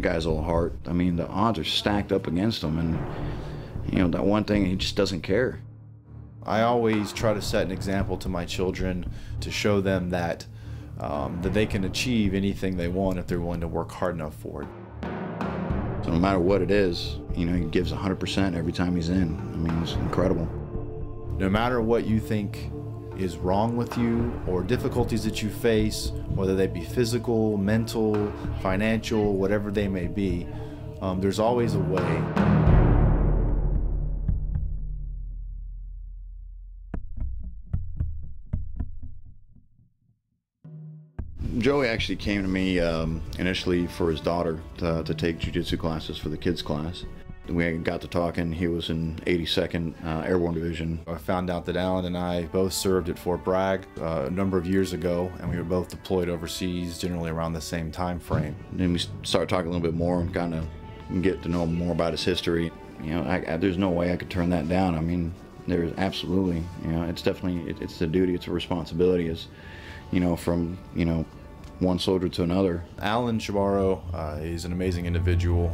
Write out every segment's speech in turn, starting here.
guy's old heart. I mean, the odds are stacked up against him, and you know, that one thing, he just doesn't care. I always try to set an example to my children to show them that that they can achieve anything they want if they're willing to work hard enough for it. So no matter what it is, you know, he gives 100% every time he's in. I mean, it's incredible. No matter what you think is wrong with you or difficulties that you face, whether they be physical, mental, financial, whatever they may be, there's always a way. Joey actually came to me initially for his daughter to take jiu-jitsu classes for the kids class. We got to talking. He was in 82nd Airborne Division. I found out that Alan and I both served at Fort Bragg a number of years ago, and we were both deployed overseas generally around the same time frame. Then we started talking a little bit more and kind of get to know more about his history. You know, there's no way I could turn that down. I mean, there's absolutely, you know, it's definitely, it's the duty, it's a responsibility, is, you know, from, you know, one soldier to another. Alan Shabaro is an amazing individual.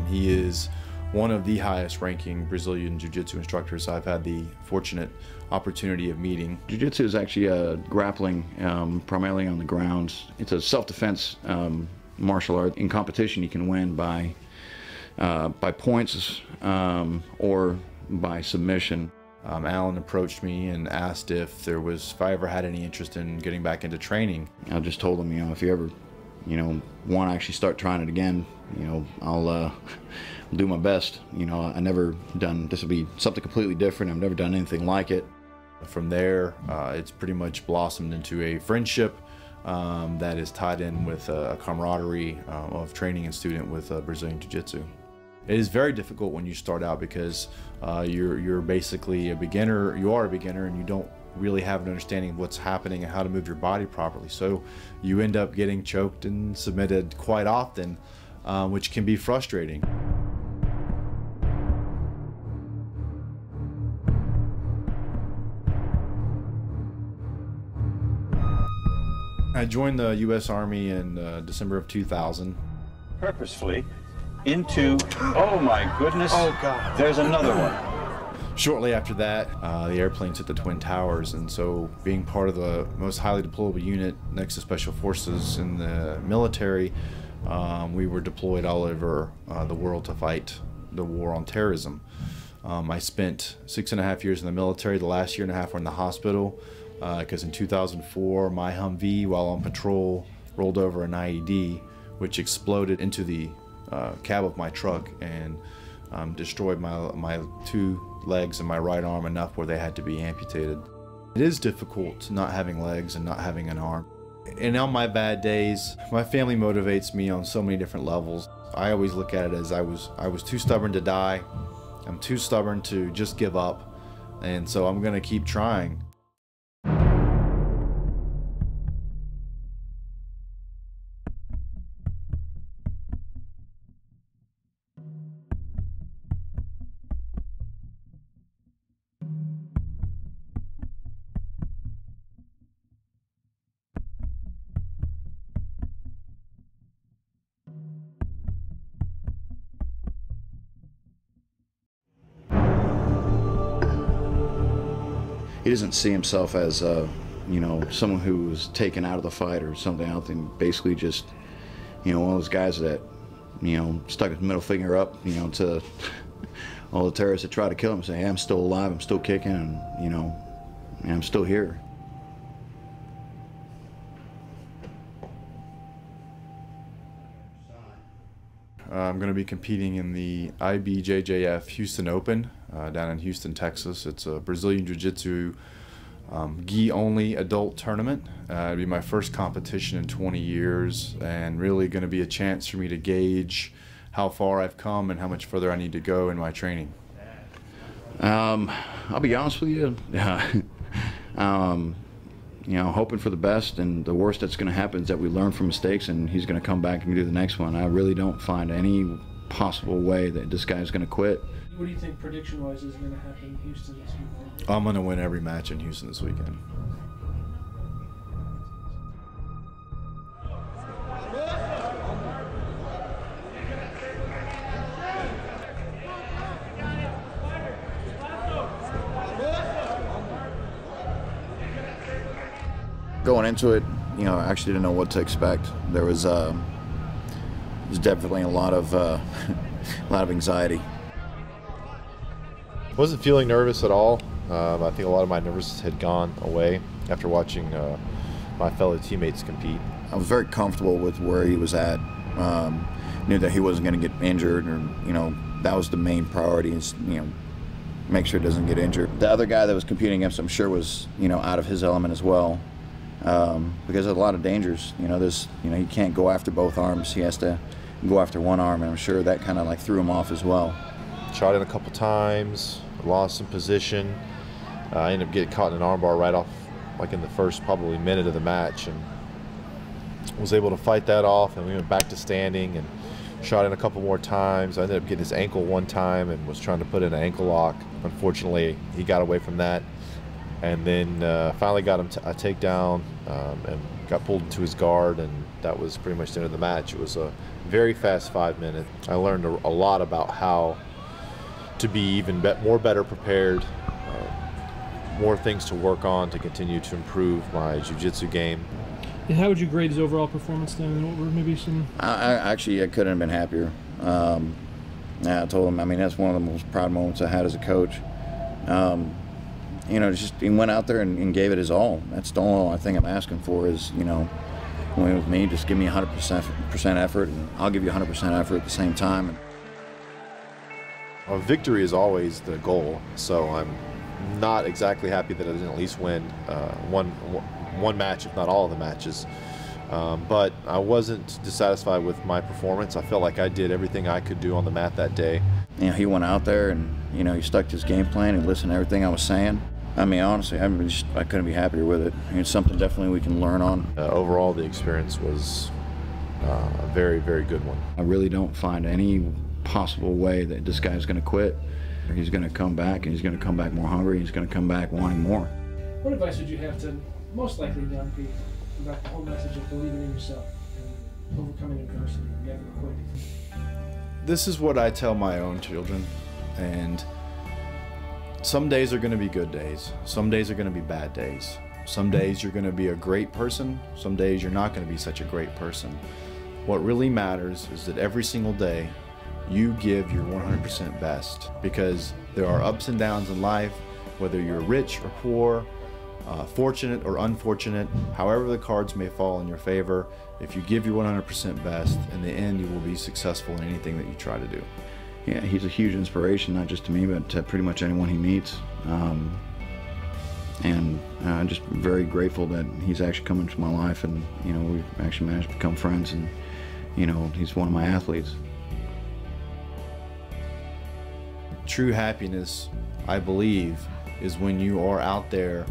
He is one of the highest ranking Brazilian Jiu-Jitsu instructors I've had the fortunate opportunity of meeting. Jiu-Jitsu is actually grappling primarily on the ground. It's a self-defense martial art. In competition you can win by points or by submission. Alan approached me and asked if I ever had any interest in getting back into training. I just told him, you know, if you ever, you know, want to actually start trying it again, you know, I'll do my best. You know, I never done, this will be something completely different. I've never done anything like it. From there, it's pretty much blossomed into a friendship that is tied in with a camaraderie of training and student with Brazilian Jiu-Jitsu. It is very difficult when you start out because you're basically a beginner. You are a beginner and you don't really have an understanding of what's happening and how to move your body properly. So you end up getting choked and submitted quite often, which can be frustrating. I joined the U.S. Army in December of 2000. Purposefully into, oh my goodness, oh God, there's another one. Shortly after that, the airplanes hit the Twin Towers, and so being part of the most highly deployable unit next to Special Forces in the military, we were deployed all over the world to fight the war on terrorism. I spent 6.5 years in the military. The last year and a half were in the hospital because in 2004 my Humvee, while on patrol, rolled over an IED which exploded into the cab of my truck and destroyed my two legs and my right arm enough where they had to be amputated. It is difficult not having legs and not having an arm. And on my bad days, my family motivates me on so many different levels. I always look at it as I was too stubborn to die. I'm too stubborn to just give up, and so I'm gonna keep trying. He doesn't see himself as, you know, someone who was taken out of the fight or something else, and basically just, you know, one of those guys that, you know, stuck his middle finger up, you know, to all the terrorists that try to kill him, say, hey, I'm still alive, I'm still kicking, and, you know, and I'm still here. I'm going to be competing in the IBJJF Houston Open down in Houston, Texas. It's a Brazilian Jiu-Jitsu gi-only adult tournament. It'll be my first competition in 20 years and really going to be a chance for me to gauge how far I've come and how much further I need to go in my training. I'll be honest with you. You know, hoping for the best, and the worst that's going to happen is that we learn from mistakes and he's going to come back and do the next one. I really don't find any possible way that this guy's going to quit. What do you think prediction-wise is going to happen in Houston this weekend? I'm going to win every match in Houston this weekend. Going into it, you know, I actually didn't know what to expect. There's definitely a lot of a lot of anxiety. Wasn't feeling nervous at all. I think a lot of my nervousness had gone away after watching my fellow teammates compete. I was very comfortable with where he was at. Knew that he wasn't going to get injured, or you know, that was the main priority. Is, you know, make sure he doesn't get injured. The other guy that was competing against, I'm sure, was, you know, out of his element as well, because there's a lot of dangers. You know, he can't go after both arms. He has to go after one arm, and I'm sure that kind of like threw him off as well. Shot in a couple times, lost some position. I ended up getting caught in an armbar right off, like in the first probably minute of the match, and was able to fight that off. And we went back to standing and shot in a couple more times. I ended up getting his ankle one time and was trying to put in an ankle lock. Unfortunately, he got away from that, and then finally got him a takedown and got pulled into his guard, and that was pretty much the end of the match. It was a very fast 5 minutes. I learned a lot about how to be even more better prepared, more things to work on to continue to improve my jiu-jitsu game. And how would you grade his overall performance then? And what were maybe some... I couldn't have been happier. Yeah, I told him, I mean, that's one of the most proud moments I had as a coach. You know, just he went out there and gave it his all. That's the only thing I'm asking for is, you know, when with me, just give me 100% effort, and I'll give you 100% effort at the same time. Well, victory is always the goal, so I'm not exactly happy that I didn't at least win one match, if not all of the matches. But I wasn't dissatisfied with my performance. I felt like I did everything I could do on the mat that day. You know, he went out there and, you know, he stuck to his game plan and listened to everything I was saying. I mean, honestly, I couldn't be happier with it. It's something definitely we can learn on. Overall, the experience was a very, very good one. I really don't find any possible way that this guy's going to quit. He's going to come back, and he's going to come back more hungry. He's going to come back wanting more. What advice would you have to most likely young people about the whole message of believing in yourself and overcoming adversity and never quitting? This is what I tell my own children, and some days are going to be good days. Some days are going to be bad days. Some days you're going to be a great person. Some days you're not going to be such a great person. What really matters is that every single day you give your 100% best, because there are ups and downs in life, whether you're rich or poor, fortunate or unfortunate, however the cards may fall in your favor. If you give your 100% best, in the end you will be successful in anything that you try to do. Yeah, he's a huge inspiration, not just to me, but to pretty much anyone he meets. And I'm just very grateful that he's actually come into my life, and, you know, we've actually managed to become friends, and, you know, he's one of my athletes. True happiness, I believe, is when you are out there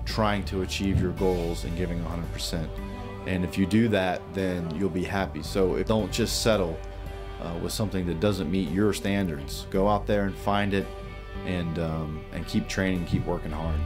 trying to achieve your goals and giving 100%. And if you do that, then you'll be happy. So don't just settle with something that doesn't meet your standards. Go out there and find it, and keep training, keep working hard.